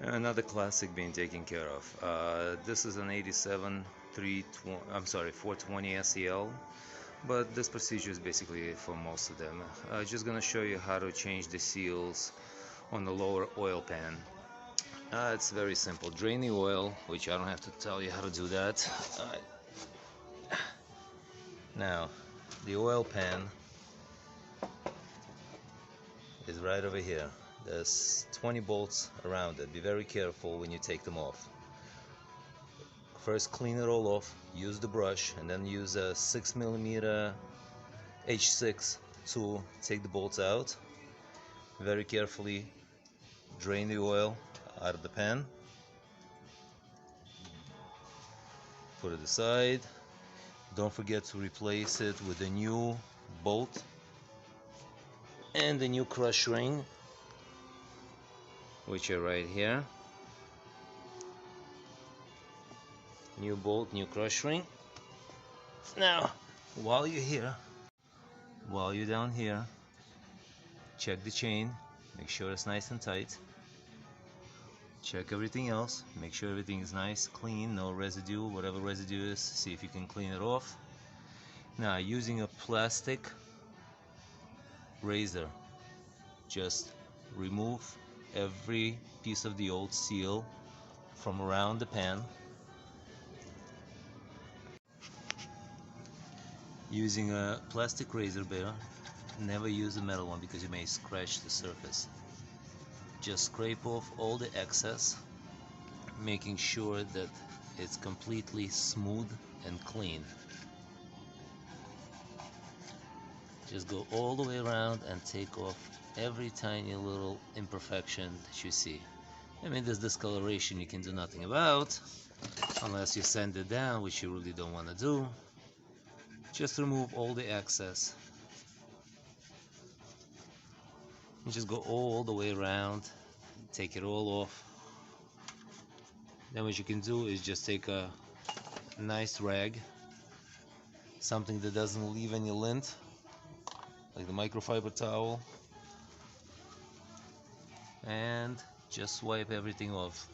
Another classic being taken care of. This is an 87 420 SEL, but this procedure is basically for most of them. Just gonna show you how to change the seals on the lower oil pan. It's very simple. Drain the oil, which I don't have to tell you how to do that. Now, the oil pan is right over here. There's 20 bolts around it. Be very careful when you take them off. First clean it all off, use the brush, and then use a 6mm H6 to take the bolts out. Very carefully drain the oil out of the pan. Put it aside. Don't forget to replace it with a new bolt and the new crush ring, which are right here. New bolt, new crush ring. Now, while you're down here, check the chain, make sure it's nice and tight. Check everything else, make sure everything is nice, clean, no residue. Whatever residue is, see if you can clean it off. Now, using a plastic razor, just remove every piece of the old seal from around the pan. Using a plastic razor blade, never use a metal one because you may scratch the surface. Just scrape off all the excess, making sure that it's completely smooth and clean. Just go all the way around and take off every tiny little imperfection that you see. I mean, this discoloration you can do nothing about unless you sand it down, which you really don't want to do. Just remove all the excess. You just go all the way around, take it all off. Then what you can do is just take a nice rag, something that doesn't leave any lint, like the microfiber towel, and just wipe everything off.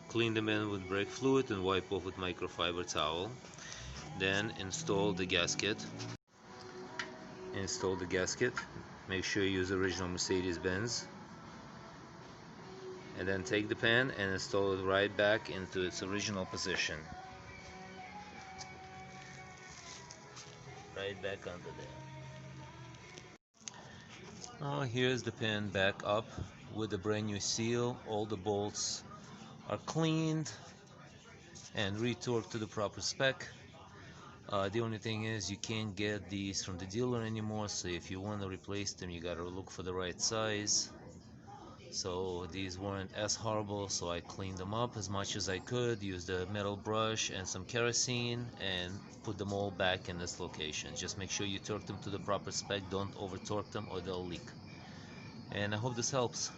Clean them in with brake fluid and wipe off with microfiber towel. Then install the gasket. Make sure you use original Mercedes-Benz. And then take the pan and install it right back into its original position. Right back under there. Now here's the pan back up with a brand new seal. All the bolts are cleaned and retorqued to the proper spec. The only thing is you can't get these from the dealer anymore, so if you want to replace them you gotta look for the right size. So these weren't as horrible, so I cleaned them up as much as I could, used a metal brush and some kerosene and put them all back in this location. Just make sure you torque them to the proper spec, don't over torque them or they'll leak. And I hope this helps.